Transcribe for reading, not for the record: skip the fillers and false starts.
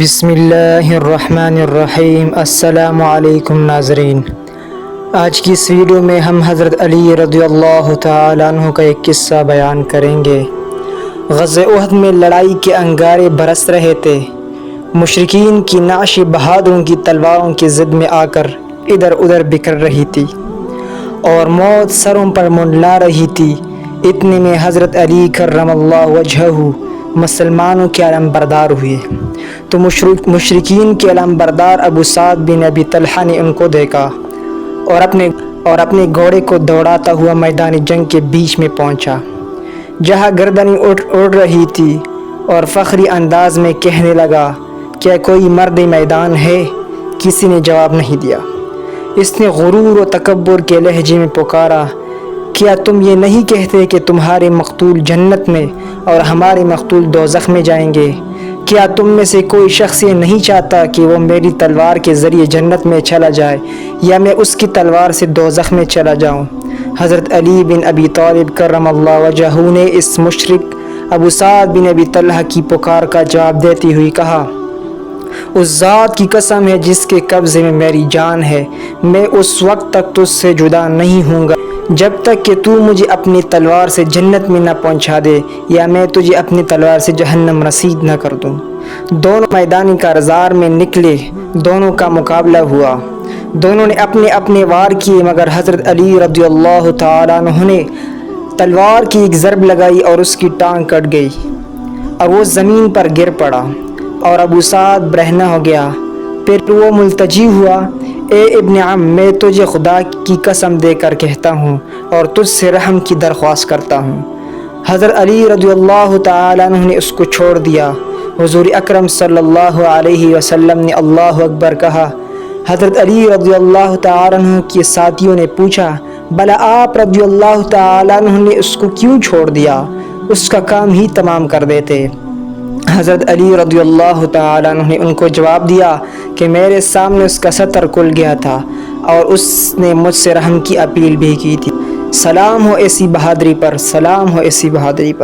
بسم اللہ الرحمن الرحیم۔ السلام علیکم ناظرین، آج کی اس ویڈیو میں ہم حضرت علی رضی اللہ تعالیٰ عنہ کا ایک قصہ بیان کریں گے۔ غزوہ احد میں لڑائی کے انگارے برس رہے تھے۔ مشرکین کی نعش بہادروں کی تلواروں کی زد میں آ کر ادھر ادھر بکھر رہی تھی اور موت سروں پر منڈلا رہی تھی۔ اتنے میں حضرت علی کرم اللہ وجہہ مسلمانوں کے علم بردار ہوئے تو مشرکین کے علم بردار ابو سعد بن ابی طلحہ نے ان کو دیکھا اور اپنے گھوڑے کو دوڑاتا ہوا میدان جنگ کے بیچ میں پہنچا، جہاں گردنیں اڑ رہی تھی، اور فخری انداز میں کہنے لگا، کیا کوئی مرد میدان ہے؟ کسی نے جواب نہیں دیا۔ اس نے غرور و تکبر کے لہجے میں پکارا، کیا تم یہ نہیں کہتے کہ تمہارے مقتول جنت میں اور ہمارے مقتول دوزخ میں جائیں گے؟ کیا تم میں سے کوئی شخص یہ نہیں چاہتا کہ وہ میری تلوار کے ذریعے جنت میں چلا جائے یا میں اس کی تلوار سے دوزخ میں چلا جاؤں؟ حضرت علی بن ابی طالب کرم اللہ وجہہ نے اس مشرک ابو سعد بن ابی طلحہ کی پکار کا جواب دیتی ہوئی کہا، اس ذات کی قسم ہے جس کے قبضے میں میری جان ہے، میں اس وقت تک تجھ سے جدا نہیں ہوں گا جب تک کہ تو مجھے اپنی تلوار سے جنت میں نہ پہنچا دے یا میں تجھے اپنی تلوار سے جہنم رسید نہ کر دوں۔ دونوں میدان کارزار میں نکلے، دونوں کا مقابلہ ہوا، دونوں نے اپنے اپنے وار کیے، مگر حضرت علی رضی اللہ تعالیٰ عنہ نے تلوار کی ایک ضرب لگائی اور اس کی ٹانگ کٹ گئی اور وہ زمین پر گر پڑا اور ابو سعد برہنہ ہو گیا۔ پھر وہ ملتجی ہوا، اے ابن عم، میں تجھے خدا کی قسم دے کر کہتا ہوں اور تجھ سے رحم کی درخواست کرتا ہوں۔ حضرت علی رضی اللہ تعالیٰ عنہ نے اس کو چھوڑ دیا۔ حضور اکرم صلی اللہ علیہ وسلم نے اللہ اکبر کہا۔ حضرت علی رضی اللہ تعالیٰ عنہ کے ساتھیوں نے پوچھا، بھلا آپ رضی اللہ تعالیٰ عنہ نے اس کو کیوں چھوڑ دیا؟ اس کا کام ہی تمام کر دیتے۔ حضرت علی رضی اللہ تعالیٰ عنہ نے ان کو جواب دیا کہ میرے سامنے اس کا ستر کھل گیا تھا اور اس نے مجھ سے رحم کی اپیل بھی کی تھی۔ سلام ہو ایسی بہادری پر، سلام ہو ایسی بہادری پر۔